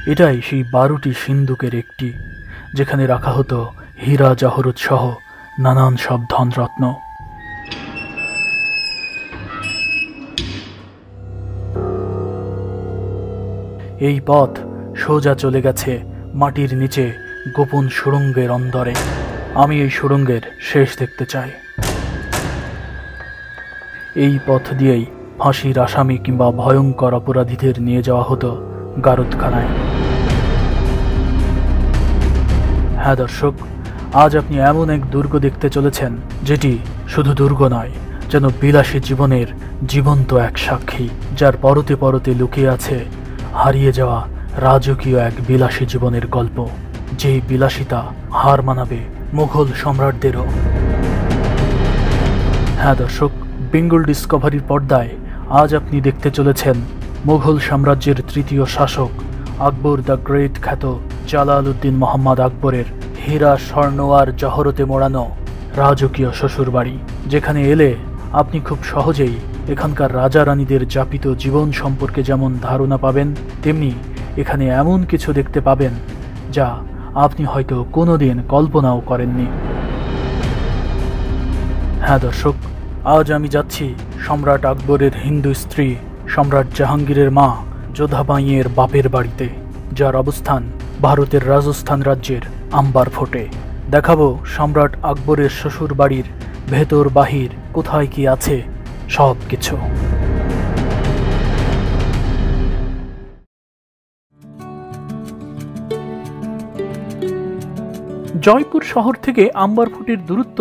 এটাই সেই 12টি সিন্ধুকের একটি, যেখানে রাখা হতো হীরা জহরত সহ নানান সব ধনরত্ন। এই পথ সোজা চলে গেছে মাটির নিচে গোপন সুড়ঙ্গের অন্দরে। আমি এই সুড়ঙ্গের শেষ দেখতে চাই। এই পথ দিয়েই ফাঁসির আসামি কিংবা ভয়ঙ্কর অপরাধীদের নিয়ে যাওয়া হতো গারদখানায়। হ্যাঁ দর্শক, আজ আপনি এমন এক দুর্গ দেখতে চলেছেন যেটি শুধু দুর্গ নয়, যেন বিলাসী জীবনের জীবন্ত এক সাক্ষী, যার পরতে পরতে লুকিয়ে আছে হারিয়ে যাওয়া রাজকীয় এক বিলাসী জীবনের গল্প, যেই বিলাসিতা হার মানাবে মুঘল সম্রাটদেরও। হ্যাঁ দর্শক, বেঙ্গল ডিসকভারির পর্দায় আজ আপনি দেখতে চলেছেন মুঘল সাম্রাজ্যের তৃতীয় শাসক আকবর দ্য গ্রেট খ্যাত জালালউদ্দিন মোহাম্মদ আকবরের হীরা স্বর্ণ আর জহরতে মোড়ানো রাজকীয় শ্বশুরবাড়ি, যেখানে এলে আপনি খুব সহজেই এখানকার রাজা রানীদের যাপিত জীবন সম্পর্কে যেমন ধারণা পাবেন, তেমনি এখানে এমন কিছু দেখতে পাবেন যা আপনি হয়তো কোনোদিন কল্পনাও করেননি। হ্যাঁ দর্শক, আজ আমি যাচ্ছি সম্রাট আকবরের হিন্দু স্ত্রী সম্রাট জাহাঙ্গীরের মা যোধাবাইয়ের বাপের বাড়িতে, যার অবস্থান ভারতের রাজস্থান রাজ্যের আম্বার ফোর্টে। দেখাবো সম্রাট আকবরের শ্বশুর বাড়ির ভেতর বাহির কোথায় কি আছে সব কিছু। জয়পুর শহর থেকে আম্বার ফোর্টের দূরত্ব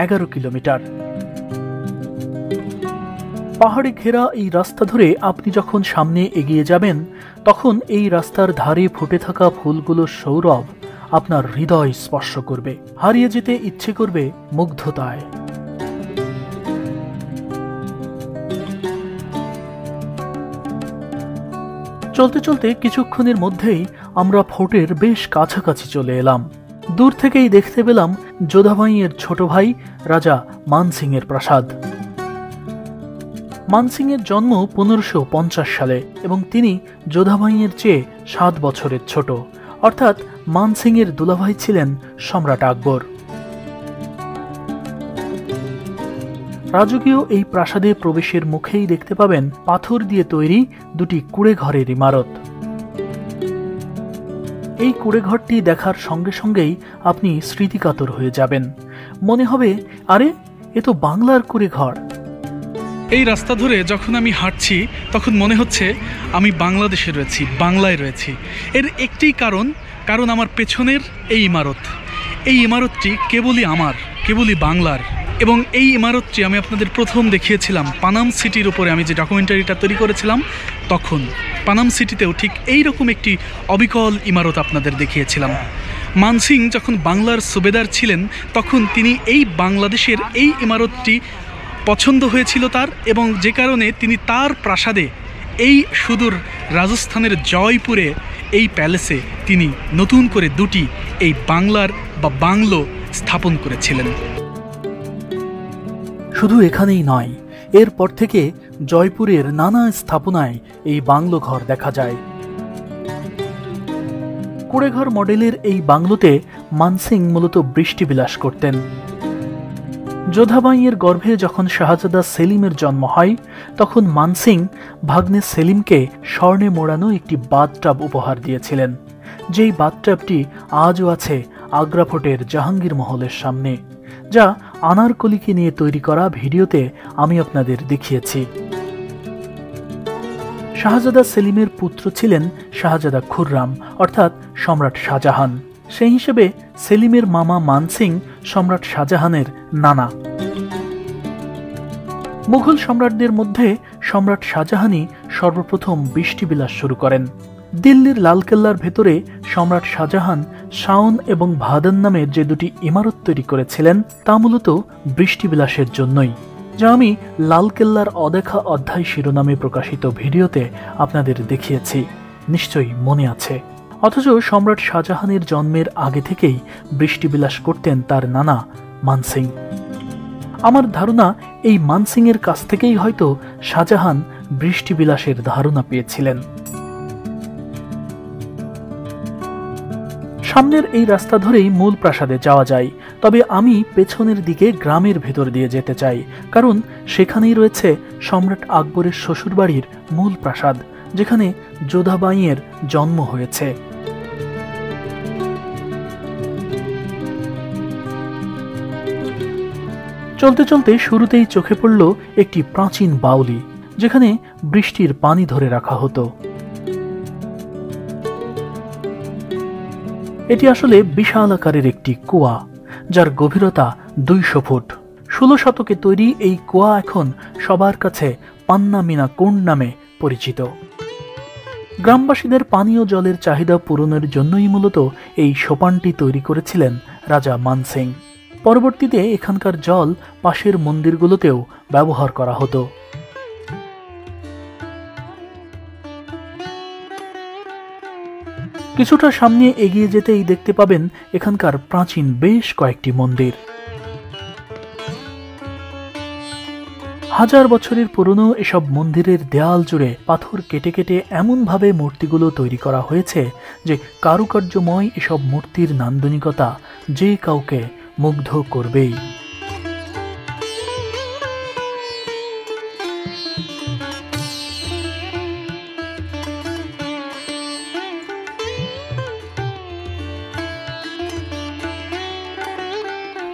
11 কিলোমিটার। পাহাড়ে ঘেরা এই রাস্তা ধরে আপনি যখন সামনে এগিয়ে যাবেন, তখন এই রাস্তার ধারে ফুটে থাকা ফুলগুলোর সৌরভ আপনার হৃদয় স্পর্শ করবে, হারিয়ে যেতে ইচ্ছে করবে মুগ্ধতায়। চলতে চলতে কিছুক্ষণের মধ্যেই আমরা ফোর্টের বেশ কাছাকাছি চলে এলাম। দূর থেকেই দেখতে পেলাম যোধাবাইয়ের ছোট ভাই রাজা মানসিং এর প্রাসাদ। মানসিং এর জন্ম 1550 সালে এবং তিনি যোধাবাইয়ের চেয়ে 7 বছরের ছোট, অর্থাৎ মানসিং এর দুলাভাই ছিলেন সম্রাট আকবর। রাজকীয় এই প্রাসাদে প্রবেশের মুখেই দেখতে পাবেন পাথর দিয়ে তৈরি দুটি কুঁড়ে ঘরের ইমারত। এই কুঁড়ে ঘরটি দেখার সঙ্গে সঙ্গেই আপনি স্মৃতিকাতর হয়ে যাবেন। মনে হবে, আরে এ তো বাংলার কুঁড়ে ঘর। এই রাস্তা ধরে যখন আমি হাঁটছি তখন মনে হচ্ছে আমি বাংলাদেশে রয়েছি, বাংলায় রয়েছি। এর একটি কারণ আমার পেছনের এই ইমারতটি কেবলই আমার, কেবলই বাংলার। এবং এই ইমারতটি আমি আপনাদের প্রথম দেখিয়েছিলাম পানাম সিটির উপরে, আমি যে ডকুমেন্টারিটা তৈরি করেছিলাম তখন পানাম সিটিতেও ঠিক এইরকম একটি অবিকল ইমারত আপনাদের দেখিয়েছিলাম। মানসিং যখন বাংলার সুবেদার ছিলেন তখন তিনি এই বাংলাদেশের এই ইমারতটি পছন্দ হয়েছিল তার, এবং যে কারণে তিনি তার প্রাসাদে এই সুদূর রাজস্থানের জয়পুরে এই প্যালেসে তিনি নতুন করে দুটি এই বাংলার বা বাংলো স্থাপন করেছিলেন। শুধু এখানেই নয়, এরপর থেকে জয়পুরের নানা স্থাপনায় এই বাংলো ঘর দেখা যায়। কুঁড়েঘর মডেলের এই বাংলোতে মানসিং মূলত বৃষ্টিবিলাস করতেন। যোধাবাইয়ের গর্ভে যখন শাহজাদা সেলিমের জন্ম হয়, তখন মানসিং ভাগ্নে সেলিমকে স্বর্ণে মোড়ানো একটি বাথটাব উপহার দিয়েছিলেন, যেই বাথটাবটি আজও আছে আগ্রা ফোর্টের জাহাঙ্গীর মহলের সামনে, যা আনারকলিকে নিয়ে তৈরি করা ভিডিওতে আমি আপনাদের দেখিয়েছি। শাহজাদা সেলিমের পুত্র ছিলেন শাহজাদা খুররাম, অর্থাৎ সম্রাট শাহজাহান। সেই হিসেবে সেলিমের মামা মানসিং সম্রাট শাহজাহানের নানা। মুঘল সম্রাটদের মধ্যে সম্রাট শাহজাহানই সর্বপ্রথম বৃষ্টিবিলাস শুরু করেন। দিল্লির লালকেল্লার ভেতরে সম্রাট শাহজাহান শাওন এবং ভাদান নামের যে দুটি ইমারত তৈরি করেছিলেন তা মূলত বৃষ্টিবিলাসের জন্যই, যা আমি লালকেল্লার অদেখা অধ্যায় শিরোনামে প্রকাশিত ভিডিওতে আপনাদের দেখিয়েছি, নিশ্চয়ই মনে আছে। অথচ সম্রাট শাহজাহানের জন্মের আগে থেকেই বৃষ্টিবিলাস করতেন তার নানা মানসিং। আমার ধারণা এই মানসিং এর কাছ থেকেই হয়তো শাহজাহান বৃষ্টিবিলাসের ধারণা পেয়েছিলেন। সামনের এই রাস্তা ধরেই মূল প্রাসাদে যাওয়া যায়, তবে আমি পেছনের দিকে গ্রামের ভেতর দিয়ে যেতে চাই, কারণ সেখানেই রয়েছে সম্রাট আকবরের শ্বশুরবাড়ির মূল প্রাসাদ, যেখানে যোধাবাইয়ের জন্ম হয়েছে। চলতে চলতে শুরুতেই চোখে পড়ল একটি প্রাচীন বাউলি, যেখানে বৃষ্টির পানি ধরে রাখা হতো। এটি আসলে বিশাল আকারের একটি কুয়া, যার গভীরতা 200 ফুট। 16 শতকে তৈরি এই কুয়া এখন সবার কাছে পান্না মিনা কুণ্ড নামে পরিচিত। গ্রামবাসীদের পানীয় জলের চাহিদা পূরণের জন্যই মূলত এই সোপানটি তৈরি করেছিলেন রাজা মানসিং। পরবর্তীতে এখানকার জল পাশের মন্দিরগুলোতেও ব্যবহার করা হতো। কিছুটা সামনে এগিয়ে যেতেই দেখতে পাবেন এখানকার প্রাচীন বেশ কয়েকটি মন্দির। হাজার বছরের পুরনো এসব মন্দিরের দেয়াল জুড়ে পাথর কেটে কেটে এমনভাবে মূর্তিগুলো তৈরি করা হয়েছে যে কারুকার্যময় এসব মূর্তির নান্দনিকতা যে কাউকে মুগ্ধ করবেই।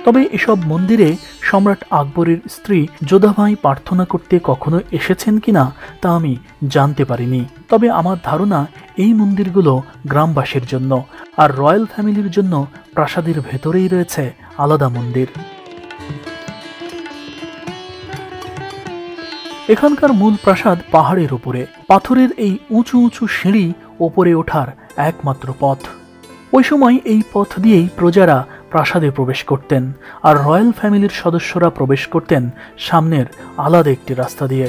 তবে এসব মন্দিরে সম্রাট আকবরের স্ত্রী যোধাবাই প্রার্থনা করতে কখনো এসেছেন কিনা তা আমি জানতে পারিনি। তবে আমার ধারণা এই মন্দিরগুলো গ্রামবাসীর জন্য, আর রয়্যাল ফ্যামিলির জন্য প্রাসাদের ভেতরেই রয়েছে আলাদা মন্দির। এখানকার মূল প্রাসাদ পাহাড়ের উপরে। পাথরের এই উঁচু উঁচু সিঁড়ি ওপরে ওঠার একমাত্র পথ। ওই সময় এই পথ দিয়েই প্রজারা প্রাসাদে প্রবেশ করতেন, আর রয়্যাল ফ্যামিলির সদস্যরা প্রবেশ করতেন সামনের আলাদা একটি রাস্তা দিয়ে।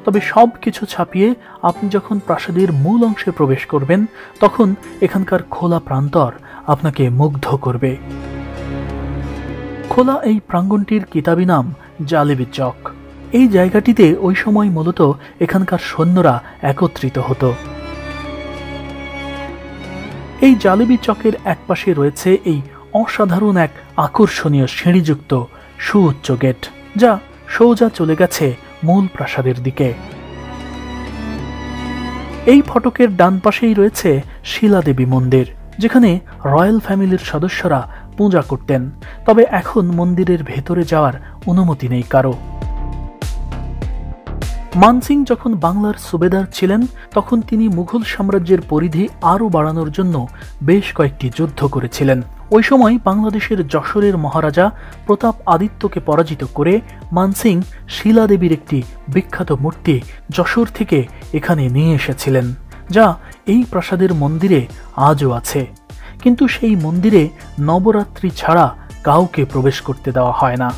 তবে সব কিছু ছাপিয়ে আপনি যখন প্রাসাদের মূল অংশে প্রবেশ করবেন, তখন এখানকার খোলা প্রান্তর আপনাকে মুগ্ধ করবে। খোলা এই প্রাঙ্গণটির কিতাবি নাম জালেবি চক। এই জায়গাটিতে ওই সময় মূলত এখানকার সৈন্যরা একত্রিত হতো। এই জালেবি চকের একপাশে রয়েছে এই অসাধারণ এক আকর্ষণীয় সিঁড়িযুক্ত সুউচ্চ গেট, যা সোজা চলে গেছে মূল প্রাসাদের দিকে। এই ফটকের ডান পাশেই রয়েছে শিলাদেবী মন্দির, যেখানে রয়্যাল ফ্যামিলির সদস্যরা পূজা করতেন। তবে এখন মন্দিরের ভেতরে যাওয়ার অনুমতি নেই কারো। মানসিং যখন বাংলার সুবেদার ছিলেন, তখন তিনি মুঘল সাম্রাজ্যের পরিধি আরও বাড়ানোর জন্য বেশ কয়েকটি যুদ্ধ করেছিলেন। ওই সময় বাংলাদেশের যশোরের মহারাজা প্রতাপ আদিত্যকে পরাজিত করে মানসিং শিলাদেবীর একটি বিখ্যাত মূর্তি যশোর থেকে এখানে নিয়ে এসেছিলেন, যা এই প্রাসাদের মন্দিরে আজও আছে। কিন্তু সেই মন্দিরে নবরাত্রি ছাড়া কাউকে প্রবেশ করতে দেওয়া হয় না।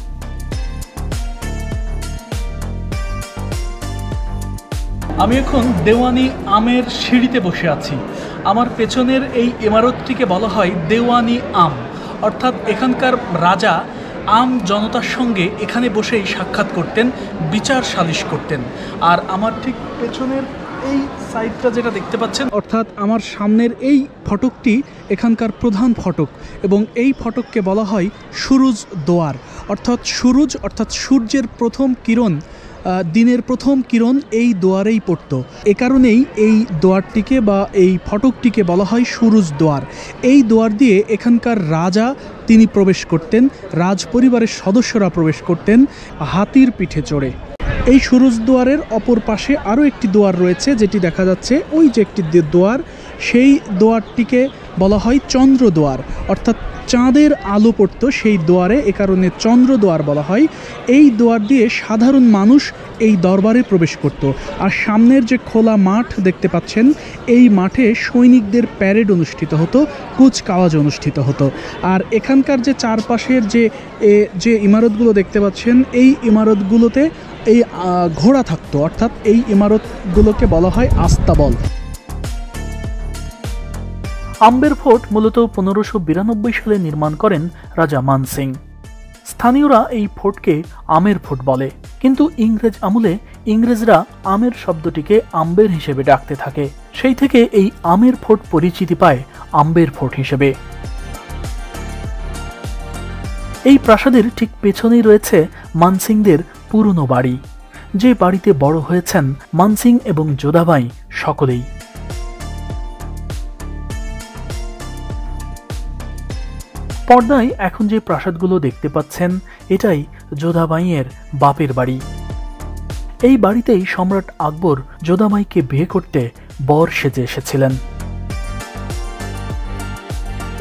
আমি এখন দেওয়ানি আমের সিঁড়িতে বসে আছি। আমার পেছনের এই ইমারতটিকে বলা হয় দেওয়ানি আম, অর্থাৎ এখানকার রাজা আম জনতার সঙ্গে এখানে বসেই সাক্ষাৎ করতেন, বিচার সালিশ করতেন। আর আমার ঠিক পেছনের এই সাইডটা যেটা দেখতে পাচ্ছেন, অর্থাৎ আমার সামনের এই ফটকটি এখানকার প্রধান ফটক, এবং এই ফটককে বলা হয় সুরুজ দোয়ার। অর্থাৎ সুরুজ অর্থাৎ সূর্যের প্রথম কিরণ, দিনের প্রথম কিরণ এই দোয়ারেই পড়ত। এ কারণেই এই দোয়ারটিকে বা এই ফটকটিকে বলা হয় সুরুজ দোয়ার। এই দোয়ার দিয়ে এখানকার রাজা তিনি প্রবেশ করতেন, রাজ পরিবারের সদস্যরা প্রবেশ করতেন হাতির পিঠে চড়ে। এই সুরুজ দোয়ারের অপর পাশে আরও একটি দোয়ার রয়েছে, যেটি দেখা যাচ্ছে ওই যে একটি দোয়ার, সেই দোয়ারটিকে বলা হয় চন্দ্র দোয়ার, অর্থাৎ চাঁদের আলো পড়ত সেই দোয়ারে, এ কারণে চন্দ্র দোয়ার বলা হয়। এই দোয়ার দিয়ে সাধারণ মানুষ এই দরবারে প্রবেশ করত। আর সামনের যে খোলা মাঠ দেখতে পাচ্ছেন, এই মাঠে সৈনিকদের প্যারেড অনুষ্ঠিত হতো, কুচকাওয়াজ অনুষ্ঠিত হতো। আর এখানকার যে চারপাশের যে ইমারতগুলো দেখতে পাচ্ছেন, এই ইমারতগুলোতে এই ঘোড়া থাকতো, অর্থাৎ এই ইমারতগুলোকে বলা হয় আস্তাবল। আম্বের ফোর্ট মূলত 1592 সালে নির্মাণ করেন রাজা মানসিং। স্থানীয়রা এই ফোর্টকে আমের ফোর্ট বলে, কিন্তু ইংরেজ আমলে ইংরেজরা আমের শব্দটিকে আম্বের হিসেবে ডাকতে থাকে। সেই থেকে এই আমের ফোর্ট পরিচিতি পায় আম্বের ফোর্ট হিসেবে। এই প্রাসাদের ঠিক পেছনেই রয়েছে মানসিংদের পুরনো বাড়ি, যে বাড়িতে বড় হয়েছেন মানসিং এবং যোধাবাই সকলেই। পর্দায় এখন যে প্রাসাদগুলো দেখতে পাচ্ছেন এটাই যোধাবাইয়ের বাপের বাড়ি। এই বাড়িতেই সম্রাট আকবর যোধাবাইকে বিয়ে করতে বর সেজে এসেছিলেন।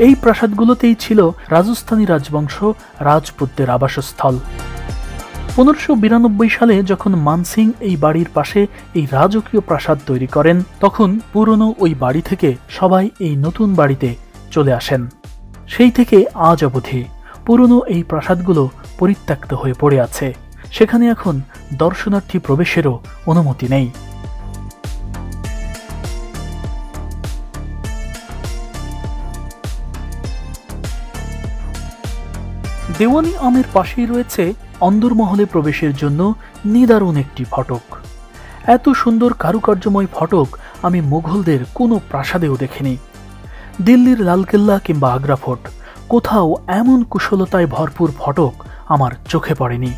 এই প্রাসাদগুলোতেই ছিল রাজস্থানী রাজবংশ রাজপুতদের আবাসস্থল। 1592 সালে যখন মানসিং এই বাড়ির পাশে এই রাজকীয় প্রাসাদ তৈরি করেন, তখন পুরনো ওই বাড়ি থেকে সবাই এই নতুন বাড়িতে চলে আসেন। সেই থেকে আজ অবধি পুরনো এই প্রাসাদগুলো পরিত্যক্ত হয়ে পড়ে আছে। সেখানে এখন দর্শনার্থী প্রবেশেরও অনুমতি নেই। দেওয়ানি আমের পাশেই রয়েছে অন্দরমহলে প্রবেশের জন্য নিদারুণ একটি ফটক। এত সুন্দর কারুকার্যময় ফটক আমি মুঘলদের কোনো প্রাসাদেও দেখিনি। দিল্লির লালকেল্লা কিংবা আগ্রা ফোর্ট, কোথাও এমন কুশলতায় ভরপুর ফটক আমার চোখে পড়েনি।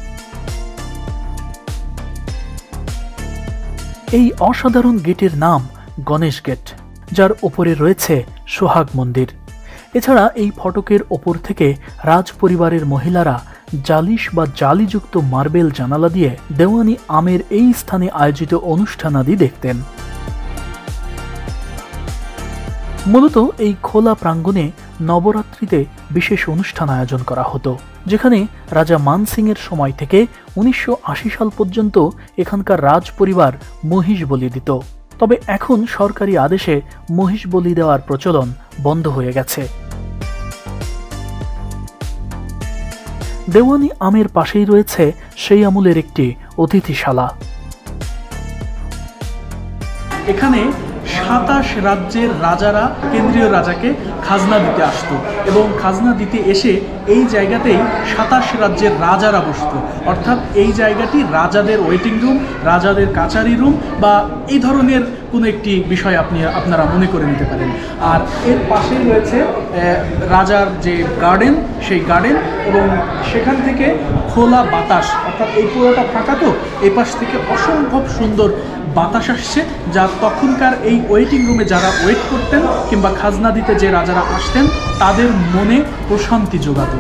এই অসাধারণ গেটের নাম গণেশ গেট, যার ওপরে রয়েছে সোহাগ মন্দির। এছাড়া এই ফটকের ওপর থেকে রাজ পরিবারের মহিলারা জালিশ বা জালিযুক্ত মার্বেল জানালা দিয়ে দেওয়ানি আমের এই স্থানে আয়োজিত অনুষ্ঠানাদি দেখতেন। মূলত এই খোলা প্রাঙ্গণে নবরাত্রিতে বিশেষ অনুষ্ঠান আয়োজন করা হতো, যেখানে রাজা মানসিং এর সময় থেকে 1980 সাল পর্যন্ত এখানকার রাজ পরিবার মহিষ বলি দিত। তবে এখন সরকারি আদেশে মহিষ বলি দেওয়ার প্রচলন বন্ধ হয়ে গেছে। দেওয়ানি আমের পাশেই রয়েছে সেই আমলের একটি অতিথিশালা। এখানে 27 রাজ্যের রাজারা কেন্দ্রীয় রাজাকে খাজনা দিতে আসতো এবং খাজনা দিতে এসে এই জায়গাতেই 27 রাজ্যের রাজারা বসতো। অর্থাৎ এই জায়গাটি রাজাদের ওয়েটিং রুম, রাজাদের কাচারি রুম বা এই ধরনের কোনো একটি বিষয় আপনারা মনে করে নিতে পারেন। আর এর পাশেই রয়েছে রাজার যে গার্ডেন, সেই গার্ডেন, এবং সেখান থেকে খোলা বাতাস, অর্থাৎ এই পুরোটা ফাঁকা, তো এই পাশ থেকে অসম্ভব সুন্দর বাতাস আসছে, যা তখনকার এই ওয়েটিং রুমে যারা ওয়েট করতেন কিংবা খাজনা দিতে যে রাজারা আসতেন তাদের মনে প্রশান্তি যোগাত।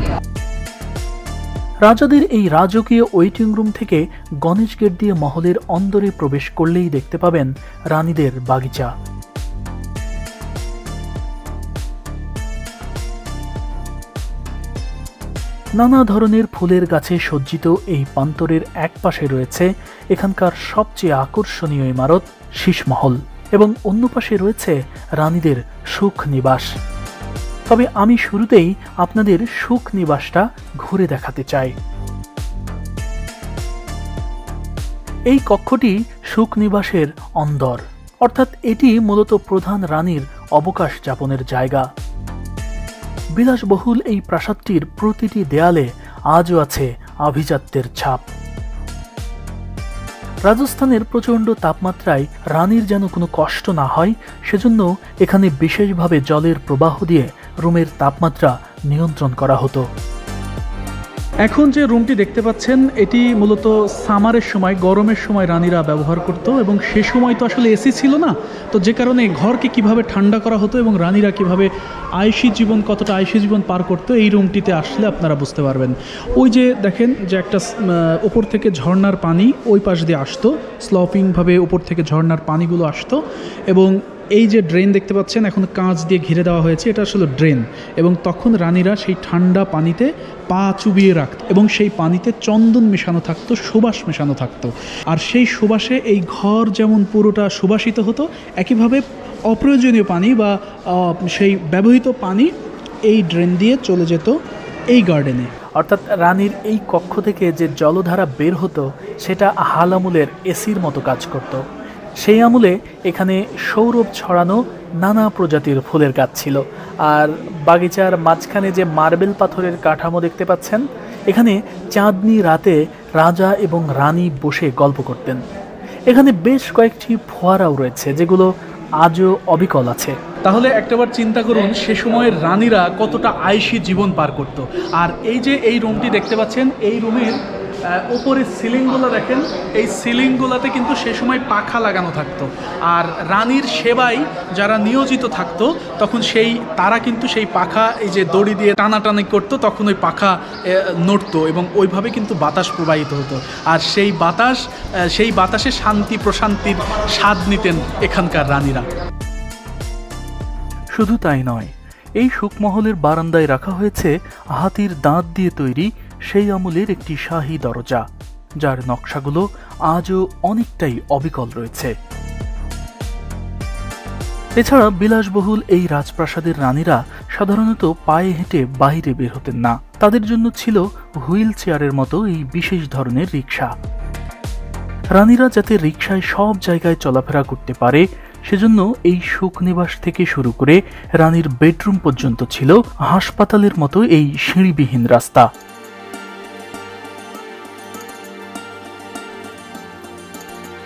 রাজাদের এই রাজকীয় ওয়েটিং রুম থেকে গণেশ গেট দিয়ে মহলের অন্দরে প্রবেশ করলেই দেখতে পাবেন রানীদের বাগিচা। নানা ধরনের ফুলের গাছে সজ্জিত এই প্রান্তরের এক পাশে রয়েছে এখানকার সবচেয়ে আকর্ষণীয় ইমারত শীষমহল, এবং অন্য পাশে রয়েছে রানীদের সুখ নিবাস। তবে আমি শুরুতেই আপনাদের সুখ নিবাসটা ঘুরে দেখাতে চাই। এই কক্ষটি সুখ নিবাসের অন্দর, অর্থাৎ এটি মূলত প্রধান রানীর অবকাশ যাপনের জায়গা। বিলাসবহুল এই প্রাসাদটির প্রতিটি দেয়ালে আজও আছে আভিজাত্যের ছাপ। রাজস্থানের প্রচণ্ড তাপমাত্রায় রানীর যেন কোনো কষ্ট না হয়, সেজন্য এখানে বিশেষভাবে জলের প্রবাহ দিয়ে রুমের তাপমাত্রা নিয়ন্ত্রণ করা হতো। এখন যে রুমটি দেখতে পাচ্ছেন এটি মূলত সামারের সময়, গরমের সময় রানীরা ব্যবহার করত, এবং সে সময় তো আসলে এসি ছিল না, তো যে কারণে ঘরকে কিভাবে ঠান্ডা করা হতো এবং রানীরা কিভাবে কতটা আয়ুষী জীবন পার করতো, এই রুমটিতে আসলে আপনারা বুঝতে পারবেন। ওই যে দেখেন যে একটা ওপর থেকে ঝর্ণার পানি ওই পাশ দিয়ে আসতো, স্লপিংভাবে ওপর থেকে ঝর্ণার পানিগুলো আসতো, এবং এই যে ড্রেন দেখতে পাচ্ছেন এখন কাঁচ দিয়ে ঘিরে দেওয়া হয়েছে, এটা আসলে ড্রেন, এবং তখন রানীরা সেই ঠান্ডা পানিতে পা চুবিয়ে রাখত এবং সেই পানিতে চন্দন মেশানো থাকতো, সুবাস মেশানো থাকতো, আর সেই সুবাসে এই ঘর যেমন পুরোটা সুবাসিত হতো, একইভাবে অপ্রয়োজনীয় পানি বা সেই ব্যবহৃত পানি এই ড্রেন দিয়ে চলে যেত এই গার্ডেনে। অর্থাৎ রানীর এই কক্ষ থেকে যে জলধারা বের হতো সেটা হাল আমলের এসির মতো কাজ করত। সেই আমলে এখানে সৌরভ ছড়ানো নানা প্রজাতির ফুলের গাছ ছিল, আর বাগিচার মাঝখানে যে মার্বেল পাথরের কাঠামো দেখতে পাচ্ছেন, এখানে চাঁদনি রাতে রাজা এবং রানী বসে গল্প করতেন। এখানে বেশ কয়েকটি ফোয়ারাও রয়েছে, যেগুলো আজও অবিকল আছে। তাহলে একটাবার চিন্তা করুন সে সময়ের রানীরা কতটা আয়সী জীবন পার করত। আর এই যে এই রুমটি দেখতে পাচ্ছেন, এই রুমের ওপরের সিলিংগুলো দেখেন, এই সিলিংগুলোতে কিন্তু সে সময় পাখা লাগানো থাকতো। আর রানীর সেবায় যারা নিয়োজিত থাকতো তখন তারা কিন্তু সেই পাখা এই যে দড়ি দিয়ে টানাটানি করতো, তখন ওই পাখা নড়তো এবং ওইভাবে কিন্তু বাতাস প্রবাহিত হতো। আর সেই বাতাসে শান্তি প্রশান্তির স্বাদ নিতেন এখানকার রানীরা। শুধু তাই নয়, এই সুখমহলের বারান্দায় রাখা হয়েছে হাতির দাঁত দিয়ে তৈরি সেই আমলের একটি শাহী দরজা, যার নকশাগুলো আজও অনেকটাই অবিকল রয়েছে। এছাড়া বিলাসবহুল এই রাজপ্রাসাদের রানীরা সাধারণত পায়ে হেঁটে বাইরে বের হতেন না। তাদের জন্য ছিল হুইল চেয়ারের মতো এই বিশেষ ধরনের রিক্সা। রানীরা যাতে রিক্সায় সব জায়গায় চলাফেরা করতে পারে, সেজন্য এই সুখনিবাস থেকে শুরু করে রানীর বেডরুম পর্যন্ত ছিল হাসপাতালের মতো এই সিঁড়িবিহীন রাস্তা।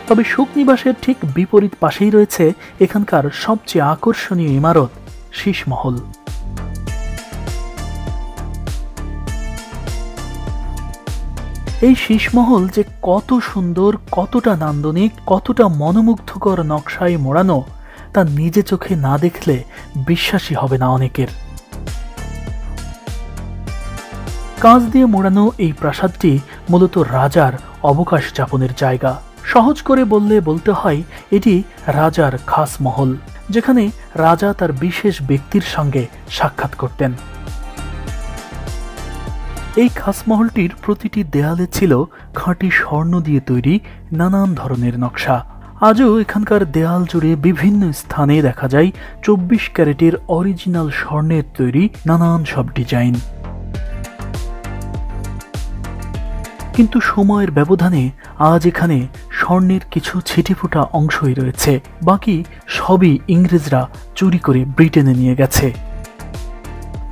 তবে সুখনিবাসের ঠিক বিপরীত পাশেই রয়েছে এখানকার সবচেয়ে আকর্ষণীয় ইমারত, শীষমহল। এই শীষমহল যে কত সুন্দর, কতটা নান্দনিক, কতটা মনোমুগ্ধকর নকশায় মোড়ানো, তা নিজে চোখে না দেখলে বিশ্বাসই হবে না অনেকের। কাঁচ দিয়ে মোড়ানো এই প্রাসাদটি মূলত রাজার অবকাশ যাপনের জায়গা। সহজ করে বলতে হয় এটি রাজার খাস মহল, যেখানে রাজা তার বিশেষ ব্যক্তির সঙ্গে সাক্ষাৎ করতেন। এই খাসমহলটির প্রতিটি দেয়ালে ছিল খাঁটি স্বর্ণ দিয়ে তৈরি নানান ধরনের নকশা। আজও এখানকার দেয়াল জুড়ে বিভিন্ন স্থানে দেখা যায় 24 ক্যারেটের অরিজিনাল স্বর্ণের তৈরি নানান সব ডিজাইন। কিন্তু সময়ের ব্যবধানে আজ এখানে স্বর্ণের কিছু ছিটেফোঁটা অংশই রয়েছে, বাকি সবই ইংরেজরা চুরি করে ব্রিটেনে নিয়ে গেছে।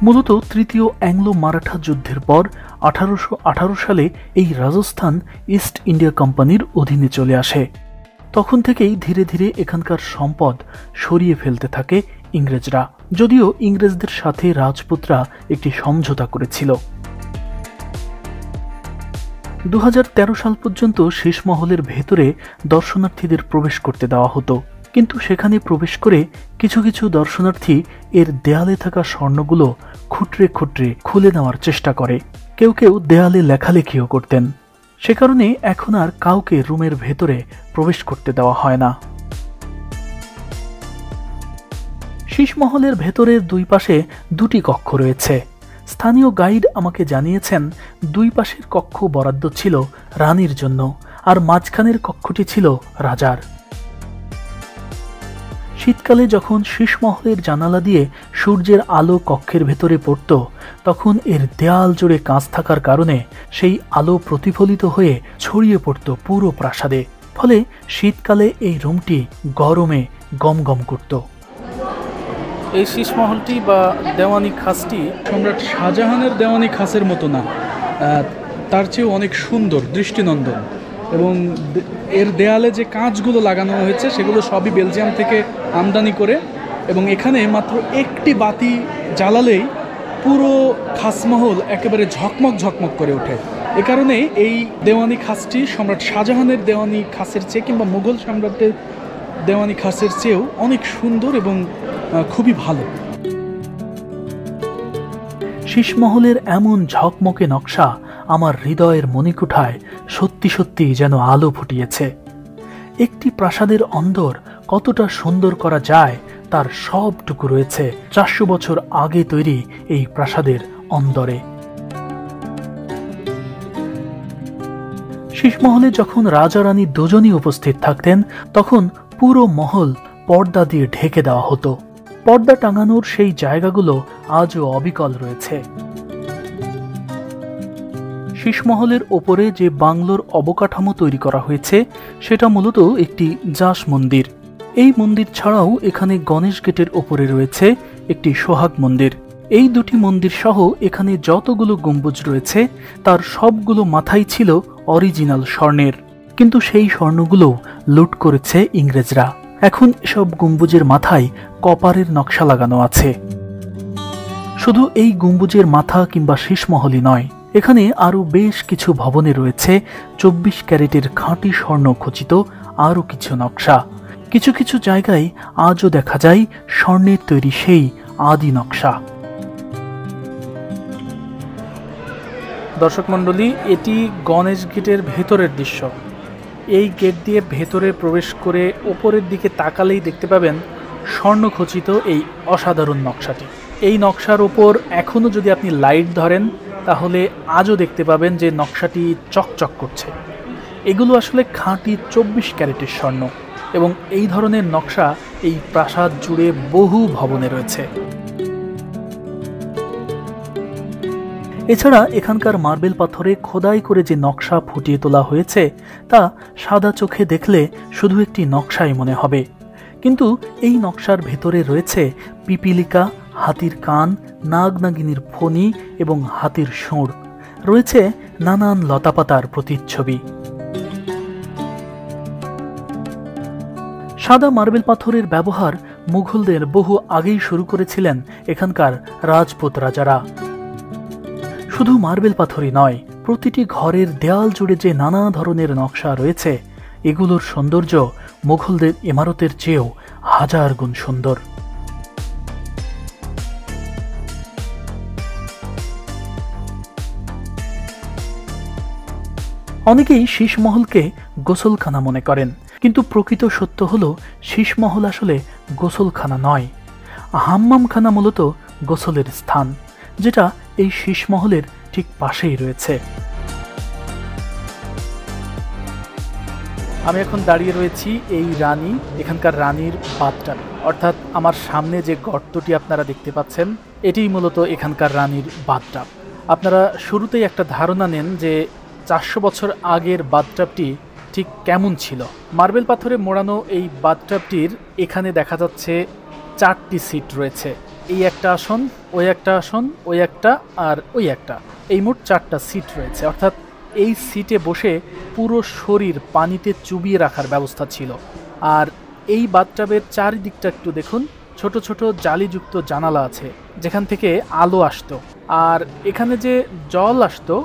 মূলত তৃতীয় অ্যাংলো মারাঠা যুদ্ধের পর 1818 সালে এই রাজস্থান ইস্ট ইন্ডিয়া কোম্পানির অধীনে চলে আসে। তখন থেকেই ধীরে ধীরে এখানকার সম্পদ সরিয়ে ফেলতে থাকে ইংরেজরা, যদিও ইংরেজদের সাথে রাজপুতরা একটি সমঝোতা করেছিল। 2013 সাল পর্যন্ত শীষমহলের ভেতরে দর্শনার্থীদের প্রবেশ করতে দেওয়া হতো, কিন্তু সেখানে প্রবেশ করে কিছু কিছু দর্শনার্থী এর দেয়ালে থাকা স্বর্ণগুলো খুঁটরে খুঁটরে খুলে নেওয়ার চেষ্টা করে। কেউ কেউ দেয়ালে লেখালেখিও করতেন। সে কারণে এখন আর কাউকে রুমের ভেতরে প্রবেশ করতে দেওয়া হয় না। শীষমহলের ভেতরের দুই পাশে দুটি কক্ষ রয়েছে। স্থানীয় গাইড আমাকে জানিয়েছেন দুই পাশের কক্ষ বরাদ্দ ছিল রানীর জন্য, আর মাঝখানের কক্ষটি ছিল রাজার। শীতকালে যখন শীষমহলের জানালা দিয়ে সূর্যের আলো কক্ষের ভেতরে পড়ত, তখন এর দেয়াল জুড়ে কাঁচ থাকার কারণে সেই আলো প্রতিফলিত হয়ে ছড়িয়ে পড়ত পুরো প্রাসাদে, ফলে শীতকালে এই রুমটি গরমে গমগম করত। এই শীষমহলটি বা দেওয়ানি খাসটি সম্রাট শাহজাহানের দেওয়ানি খাসের মতো না, তার চেয়েও অনেক সুন্দর, দৃষ্টিনন্দন। এবং এর দেয়ালে যে কাঁচগুলো লাগানো হয়েছে সেগুলো সবই বেলজিয়াম থেকে আমদানি করে, এবং এখানে মাত্র একটি বাতি জ্বালালেই পুরো খাসমহল একেবারে ঝকমক ঝকমক করে ওঠে। এ কারণে এই দেওয়ানি খাসটি সম্রাট শাহজাহানের দেওয়ানি খাসের চেয়ে কিংবা মুঘল সম্রাটের দেওয়ানি খাসের চেয়েও অনেক সুন্দর এবং খুবই ভালো। শীষমহলের এমন ঝকমকে নকশা আমার হৃদয়ের মণিকুঠায় সত্যি সত্যি যেন আলো ফুটিয়েছে। একটি প্রাসাদের অন্দর কতটা সুন্দর করা যায় তার সবটুকু রয়েছে 400 বছর আগে তৈরি এই প্রাসাদের অন্দরে। শীষমহলে যখন রাজা রানী দুজনই উপস্থিত থাকতেন, তখন পুরো মহল পর্দা দিয়ে ঢেকে দেওয়া হতো। পর্দা টাঙানোর সেই জায়গাগুলো আজও অবিকল রয়েছে। শীষমহলের ওপরে যে বাংলোর অবকাঠামো তৈরি করা হয়েছে সেটা মূলত একটি জাস মন্দির। এই মন্দির ছাড়াও এখানে গণেশ গেটের ওপরে রয়েছে একটি সোহাগ মন্দির। এই দুটি মন্দির সহ এখানে যতগুলো গম্বুজ রয়েছে তার সবগুলো মাথাই ছিল অরিজিনাল স্বর্ণের, কিন্তু সেই স্বর্ণগুলো লুট করেছে ইংরেজরা। এখন এসব গম্বুজের মাথায় কপারের নকশা লাগানো আছে। শুধু এই গম্বুজের মাথা কিংবা শীষমহলই নয়, এখানে আরো বেশ কিছু ভবনে রয়েছে 24 ক্যারেটের খাঁটি স্বর্ণ খচিত আরো কিছু নকশা। কিছু কিছু জায়গায় আজও দেখা যায় স্বর্ণের তৈরি সেই আদি নকশা। দর্শক মণ্ডলী, এটি গণেশ গেটের ভেতরের দৃশ্য। এই গেট দিয়ে ভেতরে প্রবেশ করে ওপরের দিকে তাকালেই দেখতে পাবেন স্বর্ণখচিত এই অসাধারণ নকশাটি। এই নকশার ওপর এখনও যদি আপনি লাইট ধরেন তাহলে আজও দেখতে পাবেন যে নকশাটি চকচক করছে। এগুলো আসলে খাঁটি 24 ক্যারেটের স্বর্ণ এবং এই ধরনের নকশা এই প্রাসাদ জুড়ে বহু ভবনে রয়েছে। এছাড়া এখানকার মার্বেল পাথরে খোদাই করে যে নকশা ফুটিয়ে তোলা হয়েছে তা সাদা চোখে দেখলে শুধু একটি নকশাই মনে হবে, কিন্তু এই নকশার ভেতরে রয়েছে পিপিলিকা, হাতির কান, নাগনাগিনীর ফণি এবং হাতির সুঁড়, রয়েছে নানান লতাপাতার প্রতিচ্ছবি। সাদা মার্বেল পাথরের ব্যবহার মুঘলদের বহু আগেই শুরু করেছিলেন এখানকার রাজপুত রাজারা। শুধু মার্বেল পাথরই নয়, প্রতিটি ঘরের দেয়াল জুড়ে যে নানা ধরনের নকশা রয়েছে এগুলোর সৌন্দর্য মুঘলদের ইমারতের চেয়েও হাজার গুণ সুন্দর। অনেকেই শীষমহলকে গোসলখানা মনে করেন, কিন্তু প্রকৃত সত্য হল শীষমহল আসলে গোসলখানা নয়। হাম্মামখানা মূলত গোসলের স্থান, যেটা এই শীষমহলের ঠিক পাশেই রয়েছে। আমি এখন দাঁড়িয়ে রয়েছি এই রানী, এখানকার রানীর বাথটাব, অর্থাৎ আমার সামনে যে গর্তটি আপনারা দেখতে পাচ্ছেন এটিই মূলত এখানকার রানীর বাথটাব। আপনারা শুরুতেই একটা ধারণা নেন যে 400 বছর আগের বাথটাবটি ঠিক কেমন ছিল। মার্বেল পাথরে মোড়ানো এই বাথটাবটির এখানে দেখা যাচ্ছে 4টি সিট রয়েছে। এই একটা আসন, ওই একটা আসন, ওই একটা আর ওই একটা, এই মোট 4টা সিট রয়েছে। অর্থাৎ এই সিটে বসে পুরো শরীর পানিতে চুবিয়ে রাখার ব্যবস্থা ছিল। আর এই বাথটাবের চারিদিকটা একটু দেখুন, ছোট ছোট জালিযুক্ত জানালা আছে যেখান থেকে আলো আসতো। আর এখানে যে জল আসতো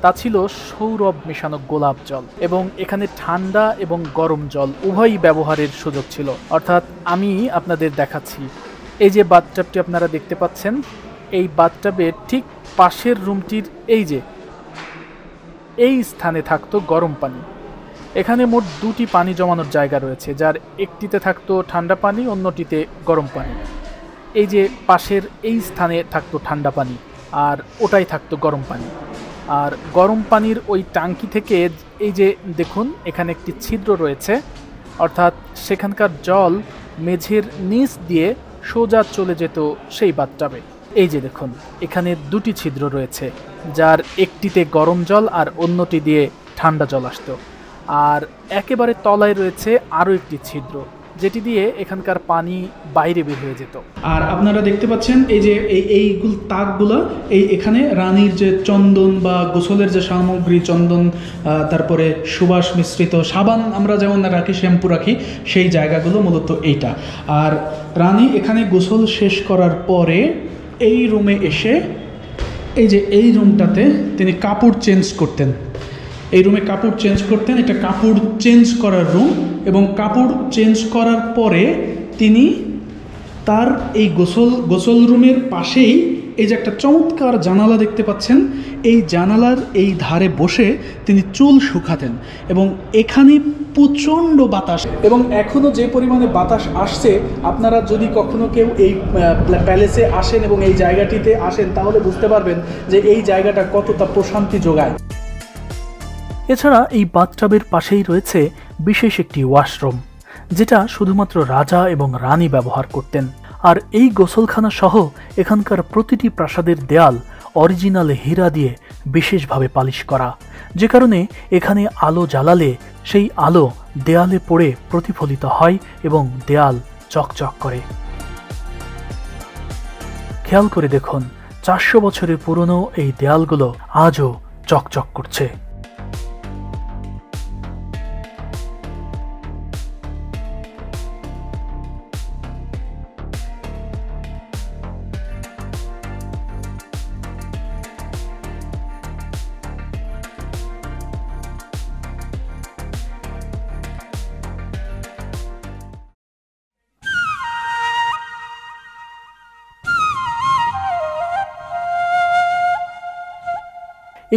তা ছিল সৌরভ মেশানো গোলাপ জল, এবং এখানে ঠান্ডা এবং গরম জল উভয়ই ব্যবহারের সুযোগ ছিল। অর্থাৎ আমি আপনাদের দেখাচ্ছি, এই যে বাথটাবটি আপনারা দেখতে পাচ্ছেন, এই বাথটাবের ঠিক পাশের রুমটির এই স্থানে থাকতো গরম পানি। এখানে মোট 2টি পানি জমানোর জায়গা রয়েছে, যার একটিতে থাকতো ঠান্ডা পানি, অন্যটিতে গরম পানি। এই যে পাশের এই স্থানে থাকতো ঠান্ডা পানি আর ওটাই থাকতো গরম পানি। আর গরম পানির ওই ট্যাঙ্কি থেকে এই যে দেখুন এখানে একটি ছিদ্র রয়েছে, অর্থাৎ সেখানকার জল মেঝের নিচ দিয়ে সোজা চলে যেত সেই বাথটাবে। এই যে দেখুন এখানে 2টি ছিদ্র রয়েছে, যার একটিতে গরম জল আর অন্যটি দিয়ে ঠান্ডা জল আসতো। আর একেবারে তলায় রয়েছে আরও একটি ছিদ্র, যেটি দিয়ে এখানকার পানি বাইরে বের হয়ে যেত। আর আপনারা দেখতে পাচ্ছেন এই যে এইগুলো তাকগুলো, এখানে রানীর যে চন্দন বা গোসলের যে সামগ্রী, চন্দন, তারপরে সুবাস মিশ্রিত সাবান আমরা যেমন রাখি, শ্যাম্পু রাখি, সেই জায়গাগুলো মূলত এইটা। আর রানী এখানে গোসল শেষ করার পরে এই রুমে এসে এই যে এই রুমটাতে তিনি কাপড় চেঞ্জ করতেন। এই রুমে কাপড় চেঞ্জ করতেন, এটা কাপড় চেঞ্জ করার রুম। এবং কাপড় চেঞ্জ করার পরে তিনি তার এই গোসল রুমের পাশেই এই যে একটা চমৎকার জানালা দেখতে পাচ্ছেন, এই জানালার এই ধারে বসে তিনি চুল শুকাতেন। এবং এখানে প্রচণ্ড বাতাস, এবং এখনও যে পরিমাণে বাতাস আসছে, আপনারা যদি কখনো কেউ এই প্যালেসে আসেন এবং এই জায়গাটিতে আসেন তাহলে বুঝতে পারবেন যে এই জায়গাটা কতটা প্রশান্তি যোগায়। এছাড়া এই বাথটাবের পাশেই রয়েছে বিশেষ একটি ওয়াশরুম, যেটা শুধুমাত্র রাজা এবং রানী ব্যবহার করতেন। আর এই গোসলখানা সহ এখানকার প্রতিটি প্রাসাদের দেয়াল অরিজিনাল হীরা দিয়ে বিশেষভাবে পালিশ করা, যে কারণে এখানে আলো জ্বালালে সেই আলো দেয়ালে পড়ে প্রতিফলিত হয় এবং দেয়াল চকচক করে। খেয়াল করে দেখুন 400 বছরের পুরনো এই দেয়ালগুলো আজও চকচক করছে।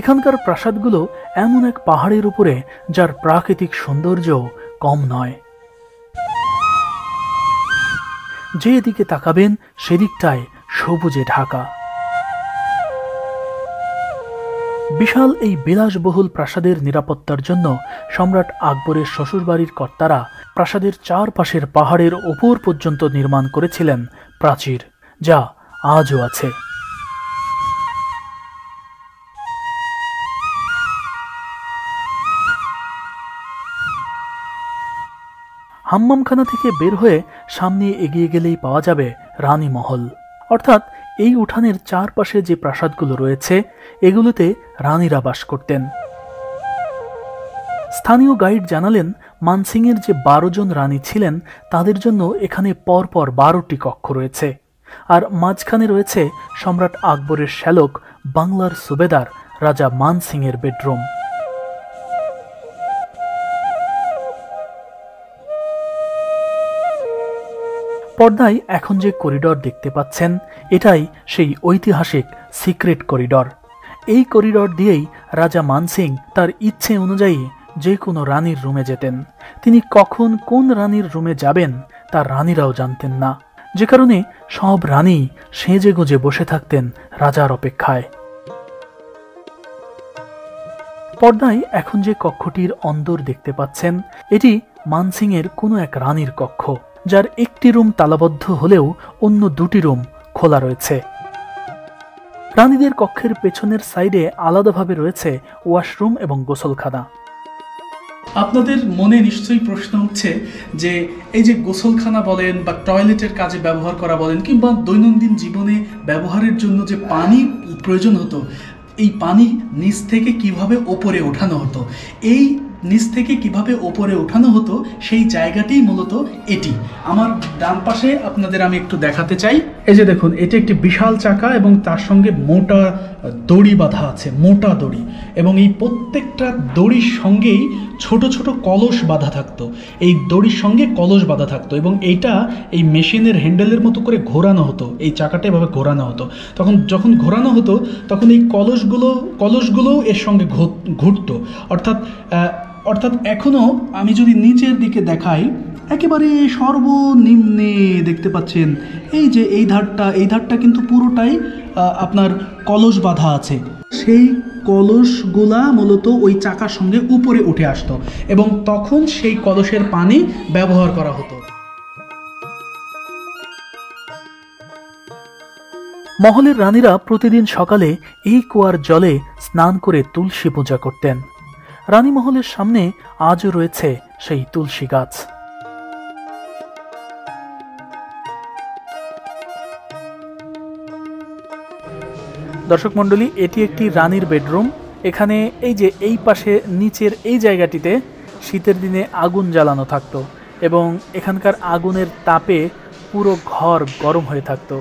এখানকার প্রাসাদগুলো এমন এক পাহাড়ের উপরে যার প্রাকৃতিক সৌন্দর্য কম নয়। যে দিকে তাকাবেন সেদিকটায় সবুজে ঢাকা। বিশাল এই বিলাসবহুল প্রাসাদের নিরাপত্তার জন্য সম্রাট আকবরের শ্বশুরবাড়ির কর্তারা প্রাসাদের চারপাশের পাহাড়ের ওপর পর্যন্ত নির্মাণ করেছিলেন প্রাচীর, যা আজও আছে। হাম্মামখানা থেকে বের হয়ে সামনে এগিয়ে গেলেই পাওয়া যাবে রানী মহল, অর্থাৎ এই উঠানের চারপাশে যে প্রাসাদগুলো রয়েছে এগুলোতে রানীরা বাস করতেন। স্থানীয় গাইড জানালেন মানসিংয়ের যে 12 জন রানী ছিলেন তাদের জন্য এখানে পরপর 12টি কক্ষ রয়েছে, আর মাঝখানে রয়েছে সম্রাট আকবরের শ্যালক বাংলার সুবেদার রাজা মানসিংয়ের বেডরুম। পর্দায় এখন যে করিডর দেখতে পাচ্ছেন এটাই সেই ঐতিহাসিক সিক্রেট করিডর। এই করিডর দিয়েই রাজা মানসিং তার ইচ্ছে অনুযায়ী যে কোনো রানীর রুমে যেতেন। তিনি কখন কোন রানীর রুমে যাবেন তা রানীরাও জানতেন না, যে কারণে সব রানী সেজে গুজে বসে থাকতেন রাজার অপেক্ষায়। পর্দায় এখন যে কক্ষটির অন্দর দেখতে পাচ্ছেন এটি মানসিংয়ের কোনো এক রানীর কক্ষ, যার একটি রুম তালাবদ্ধ হলেও অন্য 2টি রুম খোলা রয়েছে। রানীদের কক্ষের পেছনের সাইডে আলাদাভাবে রয়েছে ওয়াশরুম এবং গোসলখানা। আপনাদের মনে নিশ্চয়ই প্রশ্ন উঠছে যে এই যে গোসলখানা বলেন বা টয়লেটের কাজে ব্যবহার করা বলেন কিংবা দৈনন্দিন জীবনে ব্যবহারের জন্য যে পানি প্রয়োজন হতো, এই পানি নিচ থেকে কিভাবে ওপরে ওঠানো হতো, এই নিচ থেকে কিভাবে ওপরে ওঠানো হতো সেই জায়গাটি মূলত এটি। আমার ডান পাশে আপনাদের আমি একটু দেখাতে চাই। এই যে দেখুন, এটি একটি বিশাল চাকা এবং তার সঙ্গে মোটা দড়ি বাঁধা আছে, মোটা দড়ি, এবং এই প্রত্যেকটা দড়ির সঙ্গেই ছোট ছোট কলস বাঁধা থাকতো। এই দড়ির সঙ্গে কলস বাঁধা থাকতো এবং এইটা এই মেশিনের হ্যান্ডেলের মতো করে ঘোরানো হতো, এই চাকাটা এভাবে ঘোরানো হতো। যখন ঘোরানো হতো তখন এই কলসগুলো এর সঙ্গে ঘুরতো। অর্থাৎ এখনও আমি যদি নিচের দিকে দেখাই, একেবারে সর্বনিম্নে দেখতে পাচ্ছেন এই যে এই ধারটা কিন্তু পুরোটাই আপনার কলস বাঁধা আছে। সেই কলসগুলা মূলত ওই চাকার সঙ্গে উপরে উঠে আসতো এবং তখন সেই কলসের পানি ব্যবহার করা হতো। মহলের রানীরা প্রতিদিন সকালে এই কুয়ার জলে স্নান করে তুলসী পূজা করতেন। রানী মহলের সামনে আজও রয়েছে সেই তুলসী গাছ। দর্শক মণ্ডলী, এটি একটি রানীর বেডরুম। এখানে এই যে এই পাশে নিচের এই জায়গাটিতে শীতের দিনে আগুন জ্বালানো থাকতো এবং এখানকার আগুনের তাপে পুরো ঘর গরম হয়ে থাকতো।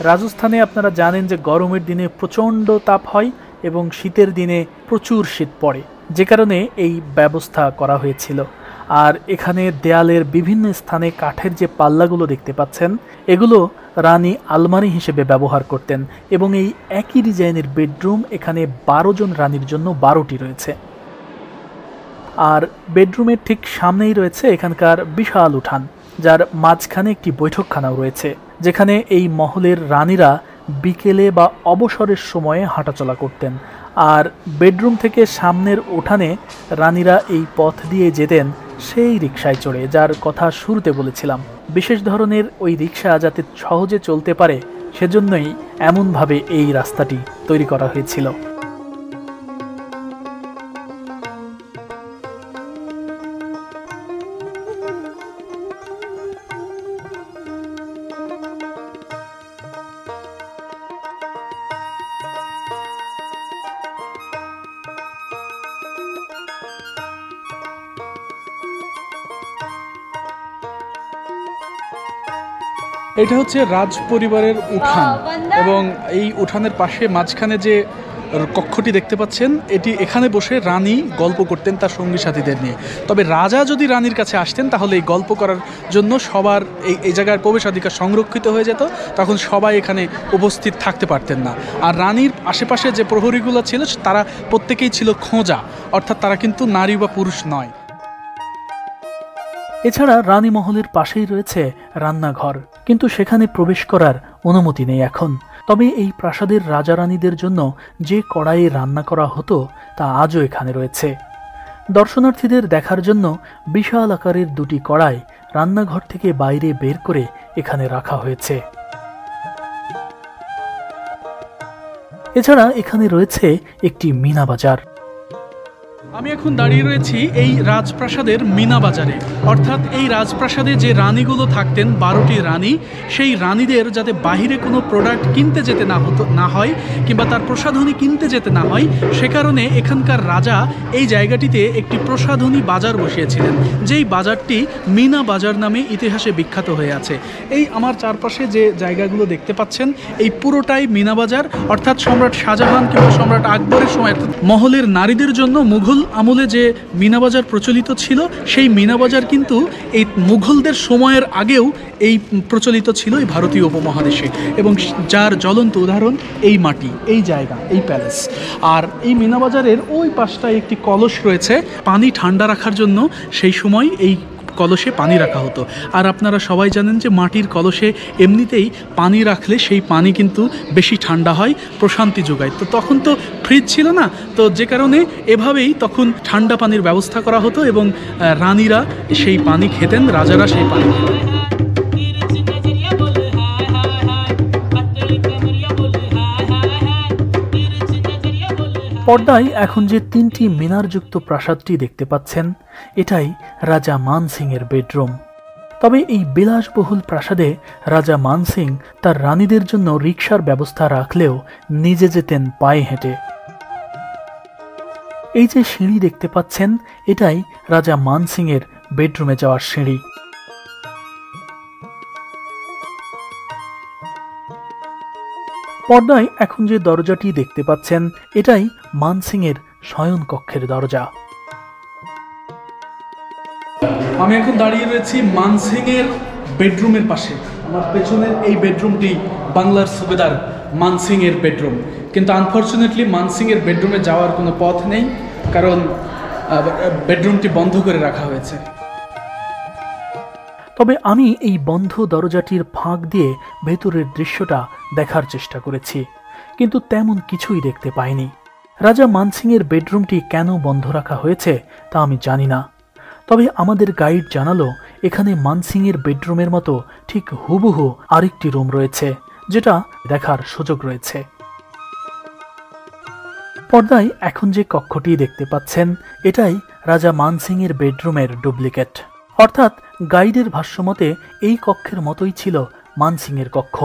রাজস্থানে আপনারা জানেন যে গরমের দিনে প্রচণ্ড তাপ হয় এবং শীতের দিনে প্রচুর শীত পড়ে, যে কারণে এই ব্যবস্থা করা হয়েছিল। আর এখানে দেয়ালের বিভিন্ন স্থানে কাঠের যে পাল্লাগুলো দেখতে পাচ্ছেন এগুলো রানী আলমারি হিসেবে ব্যবহার করতেন এবং এই একই ডিজাইনের বেডরুম এখানে 12 জন রানীর জন্য 12টি রয়েছে। আর বেডরুমের ঠিক সামনেই রয়েছে এখানকার বিশাল উঠান, যার মাঝখানে একটি বৈঠকখানাও রয়েছে, যেখানে এই মহলের রানীরা বিকেলে বা অবসরের সময়ে হাঁটাচলা করতেন। আর বেডরুম থেকে সামনের উঠানে রানীরা এই পথ দিয়ে যেতেন সেই রিকশায় চড়ে, যার কথা শুরুতে বলেছিলাম। বিশেষ ধরনের ওই রিকশা যাতে সহজে চলতে পারে সেজন্যই এমনভাবে এই রাস্তাটি তৈরি করা হয়েছিল। এটা হচ্ছে রাজ পরিবারের উঠান এবং এই উঠানের পাশে মাঝখানে যে কক্ষটি দেখতে পাচ্ছেন, এখানে বসে রানী গল্প করতেন তার সঙ্গী সাথীদের নিয়ে। তবে রাজা যদি রানীর কাছে আসতেন তাহলে এই গল্প করার জন্য সবার এই জায়গার প্রবেশাধিকার সংরক্ষিত হয়ে যেত, তখন সবাই এখানে উপস্থিত থাকতে পারতেন না। আর রানীর আশেপাশে যে প্রহরীগুলো ছিল তারা প্রত্যেকেই ছিল খোঁজা, অর্থাৎ তারা কিন্তু নারী বা পুরুষ নয়। এছাড়া রানী মহলের পাশেই রয়েছে রান্নাঘর, কিন্তু সেখানে প্রবেশ করার অনুমতি নেই এখন। তবে এই প্রাসাদের রাজা রানীদের জন্য যে কড়াইয়ে রান্না করা হতো তা আজও এখানে রয়েছে। দর্শনার্থীদের দেখার জন্য বিশাল আকারের দুটি কড়াই রান্নাঘর থেকে বাইরে বের করে এখানে রাখা হয়েছে। এছাড়া এখানে রয়েছে একটি মিনা বাজার। আমি এখন দাঁড়িয়ে রয়েছি এই রাজপ্রাসাদের মিনা বাজারে, অর্থাৎ এই রাজপ্রাসাদে যে রানীগুলো থাকতেন 12টি রানী, সেই রানীদের যাতে বাহিরে কোনো প্রোডাক্ট কিনতে যেতে না হয় কিংবা তার প্রসাধনী কিনতে যেতে না হয়, সে কারণে এখানকার রাজা এই জায়গাটিতে একটি প্রসাধনী বাজার বসিয়েছিলেন, যেই বাজারটি মিনা বাজার নামে ইতিহাসে বিখ্যাত হয়ে আছে। এই আমার চারপাশে যে জায়গাগুলো দেখতে পাচ্ছেন এই পুরোটাই মিনা বাজার, অর্থাৎ সম্রাট শাহজাহান কিংবা সম্রাট আকবরের সময় মহলের নারীদের জন্য মুঘল আমলে যে মিনা বাজার প্রচলিত ছিল, সেই মিনা বাজার কিন্তু এই মুঘলদের সময়ের আগেও এই প্রচলিত ছিল এই ভারতীয় উপমহাদেশে, এবং যার জ্বলন্ত উদাহরণ এই মাটি, এই জায়গা, এই প্যালেস। আর এই মিনা বাজারের ওই পাশটায় একটি কলস রয়েছে পানি ঠান্ডা রাখার জন্য, সেই সময় এই কলসে পানি রাখা হতো। আর আপনারা সবাই জানেন যে মাটির কলসে এমনিতেই পানি রাখলে সেই পানি কিন্তু বেশি ঠান্ডা হয়, প্রশান্তি যোগায়। তো তখন তো ফ্রিজ ছিল না, তো যে কারণে এভাবেই তখন ঠান্ডা পানির ব্যবস্থা করা হতো এবং রানীরা সেই পানি খেতেন, রাজারা সেই পানি খেতেন। পর্দায় এখন যে 3টি মিনারযুক্ত প্রাসাদটি দেখতে পাচ্ছেন, এটাই রাজা মান সিং এর বেডরুম। তবে এই বিলাসবহুল প্রাসাদে রাজা মান সিং তার রানীদের জন্য রিকশার ব্যবস্থা রাখলেও নিজে যেতেন পায়ে হেঁটে। এই যে সিঁড়ি দেখতে পাচ্ছেন, এটাই রাজা মান সিং এর বেডরুমে যাওয়ার সিঁড়ি। পর্দায় এখন যে দরজাটি দেখতে পাচ্ছেন, এটাই মান সিং এর শয়ন কক্ষের দরজা। আমি এখন দাঁড়িয়ে রয়েছি মান সিং এর বেডরুমের পাশে। আমার পেছনের এই বেডরুমটি বাংলার সুবেদার মান সিং এর বেডরুম, কিন্তু আনফর্চুনেটলি মান সিং এর বেডরুমে যাওয়ার কোনো পথ নেই, কারণ বেডরুমটি বন্ধ করে রাখা হয়েছে। তবে আমি এই বন্ধ দরজাটির ফাঁক দিয়ে ভেতরের দৃশ্যটা দেখার চেষ্টা করেছি, কিন্তু তেমন কিছুই দেখতে পাইনি। রাজা মান সিং এর বেডরুমটি কেন বন্ধ রাখা হয়েছে তা আমি জানি না। তবে আমাদের গাইড জানালো এখানে মান সিং এর বেডরুমের মতো ঠিক হুবহু আরেকটি রুম রয়েছে, যেটা দেখার সুযোগ রয়েছে। পর্দায় এখন যে কক্ষটি দেখতে পাচ্ছেন, এটাই রাজা মান সিং এর বেডরুমের ডুপ্লিকেট। অর্থাৎ গাইডের ভাষ্যমতে এই কক্ষের মতোই ছিল মান সিং এর কক্ষ।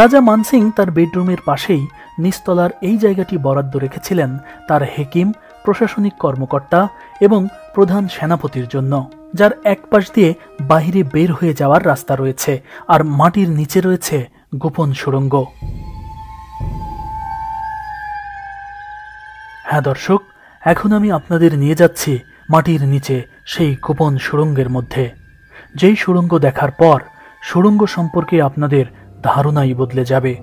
রাজা মান সিং তার বেডরুমের পাশেই নিচতলার এই জায়গাটি বরাদ্দ রেখেছিলেন তার হেকিম, প্রশাসনিক কর্মকর্তা এবং প্রধান সেনাপতির জন্য, যার এক পাশ দিয়ে বাহিরে বের হয়ে যাওয়ার রাস্তা রয়েছে, আর মাটির নিচে রয়েছে গোপন সুড়ঙ্গ। হ্যাঁ দর্শক, এখন আমি আপনাদের নিয়ে যাচ্ছি মাটির নিচে সেই গোপন সুড়ঙ্গের মধ্যে, যেই সুড়ঙ্গ দেখার পর সুড়ঙ্গ সম্পর্কে আপনাদের ধারণাই বদলে যাবে।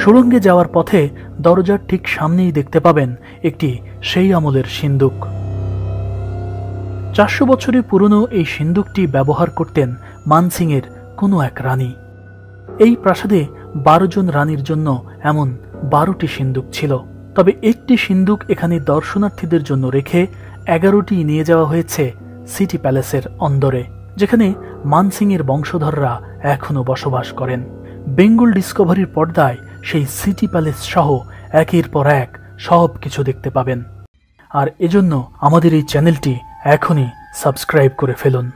সুড়ঙ্গে যাওয়ার পথে দরজার ঠিক সামনেই দেখতে পাবেন একটি সেই আমলের সিন্দুক। 400 বছরের পুরনো এই সিন্দুকটি ব্যবহার করতেন মান সিং এর কোনো এক রানী। এই প্রাসাদে 12 জন রানীর জন্য এমন 12টি সিন্দুক ছিল। তবে একটি সিন্দুক এখানে দর্শনার্থীদের জন্য রেখে 11টি নিয়ে যাওয়া হয়েছে সিটি প্যালেসের অন্দরে, যেখানে মান সিং এর বংশধররা এখনো বসবাস করেন। বেঙ্গল ডিসকভারির পর্দায় সেই সিটি প্যালেস সহ একের পর এক সব কিছু দেখতে পাবেন। আর এজন্য আমাদের এই চ্যানেলটি এখনই সাবস্ক্রাইব করে ফেলুন।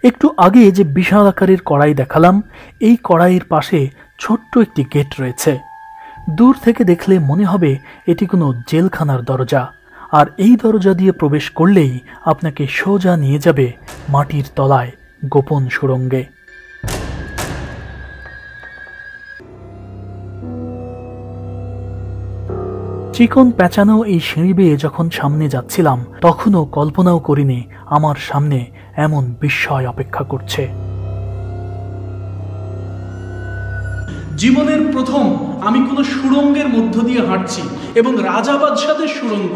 একটু আগে যে বিশাল আকারের কড়াই দেখালাম, এই কড়াইয়ের পাশে ছোট্ট একটি গেট রয়েছে। দূর থেকে দেখলে মনে হবে এটি কোনো জেলখানার দরজা, আর এই দরজা দিয়ে প্রবেশ করলেই আপনাকে সোজা নিয়ে যাবে মাটির তলায় গোপন সুড়ঙ্গে। চিকন পেঁচানো এই সিঁড়ি বেয়ে যখন সামনে যাচ্ছিলাম, তখনও কল্পনাও করিনি আমার সামনে এমন বিস্ময় অপেক্ষা করছে। জীবনের প্রথম আমি কোনো সুড়ঙ্গের মধ্য দিয়ে হাঁটছি, এবং রাজা বাদশাদের সুড়ঙ্গ।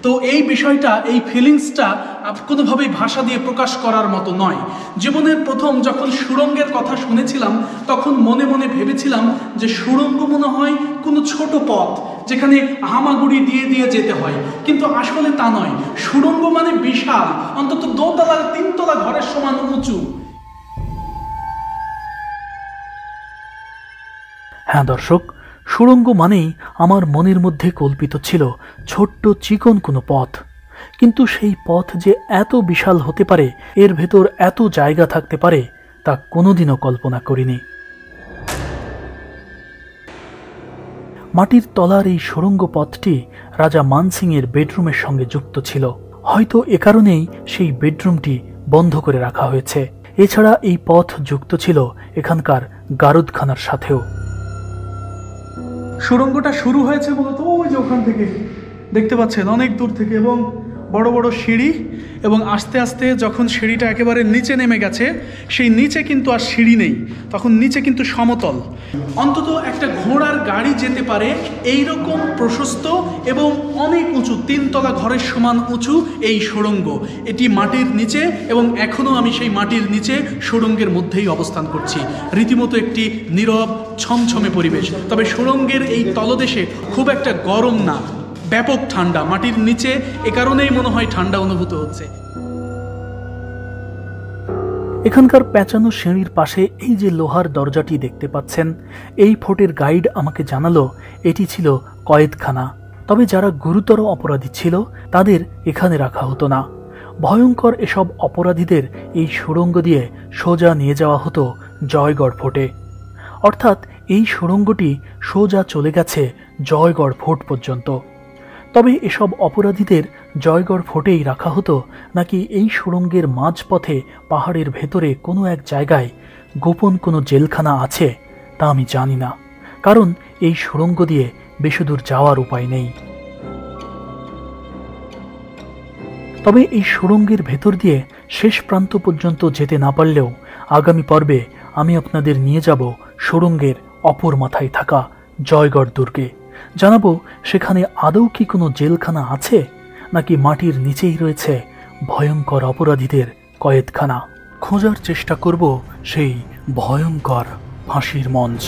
তো এই বিষয়টা, এই ফিলিংসটা কোনোভাবেই ভাষা দিয়ে প্রকাশ করার মতো নয়। জীবনের প্রথম যখন সুড়ঙ্গের কথা শুনেছিলাম, তখন মনে মনে ভেবেছিলাম যে সুড়ঙ্গ মনে হয় কোনো ছোট পথ যেখানে হামাগুড়ি দিয়ে দিয়ে যেতে হয়, কিন্তু আসলে তা নয়। সুড়ঙ্গ মানে বিশাল, অন্তত 2-3 তলা ঘরের সমান উঁচু। হ্যাঁ দর্শক, সুড়ঙ্গ মানেই আমার মনের মধ্যে কল্পিত ছিল ছোট্ট চিকন কোনো পথ, কিন্তু সেই পথ যে এত বিশাল হতে পারে, এর ভেতর এত জায়গা থাকতে পারে, তা কোনোদিনও কল্পনা করিনি। মাটির তলার এই সুড়ঙ্গ পথটি রাজা মানসিংয়ের বেডরুমের সঙ্গে যুক্ত ছিল। হয়তো এ কারণেই সেই বেডরুমটি বন্ধ করে রাখা হয়েছে। এছাড়া এই পথ যুক্ত ছিল এখানকার গারদখানার সাথেও। সুড়ঙ্গটা শুরু হয়েছে মূলত ওই যে ওখান থেকে দেখতে পাচ্ছেন, অনেক দূর থেকে, এবং বড় বড় সিঁড়ি, এবং আস্তে আস্তে যখন সিঁড়িটা একেবারে নিচে নেমে গেছে, সেই নিচে কিন্তু আর সিঁড়ি নেই, তখন নিচে কিন্তু সমতল। অন্তত একটা ঘোড়ার গাড়ি যেতে পারে এইরকম প্রশস্ত এবং অনেক উঁচু, 3 তলা ঘরের সমান উঁচু এই সুড়ঙ্গ। এটি মাটির নিচে, এবং এখনও আমি সেই মাটির নিচে সুড়ঙ্গের মধ্যেই অবস্থান করছি। রীতিমতো একটি নীরব ছমছমে পরিবেশ। তবে সুড়ঙ্গের এই তলদেশে খুব একটা গরম না, ব্যাপক ঠান্ডা। মাটির নিচে এ কারণেই মনে হয় ঠান্ডা অনুভূত হচ্ছে। এখানকার পেঁচানো সিঁড়ির পাশে এই যে লোহার দরজাটি দেখতে পাচ্ছেন, এই ফোর্টের গাইড আমাকে জানালো এটি ছিল কয়েদখানা। তবে যারা গুরুতর অপরাধী ছিল তাদের এখানে রাখা হতো না। ভয়ঙ্কর এসব অপরাধীদের এই সুড়ঙ্গ দিয়ে সোজা নিয়ে যাওয়া হতো জয়গড় ফোর্টে। অর্থাৎ এই সুড়ঙ্গটি সোজা চলে গেছে জয়গড় ফোর্ট পর্যন্ত। তবে এসব অপরাধীদের জয়গড় ফোর্টেই রাখা হতো, নাকি এই সুড়ঙ্গের মাঝপথে পাহাড়ের ভেতরে কোনো এক জায়গায় গোপন কোনো জেলখানা আছে, তা আমি জানি না, কারণ এই সুড়ঙ্গ দিয়ে বেশিদূর যাওয়ার উপায় নেই। তবে এই সুড়ঙ্গের ভেতর দিয়ে শেষ প্রান্ত পর্যন্ত যেতে না পারলেও আগামী পর্বে আমি আপনাদের নিয়ে যাব সুড়ঙ্গের অপর মাথায় থাকা জয়গড় দুর্গে। জানাবো সেখানে আদৌ কি কোনো জেলখানা আছে, নাকি মাটির নিচেই রয়েছে ভয়ঙ্কর অপরাধীদের কয়েদখানা। খোঁজার চেষ্টা করব সেই ভয়ঙ্কর ফাঁসির মঞ্চ।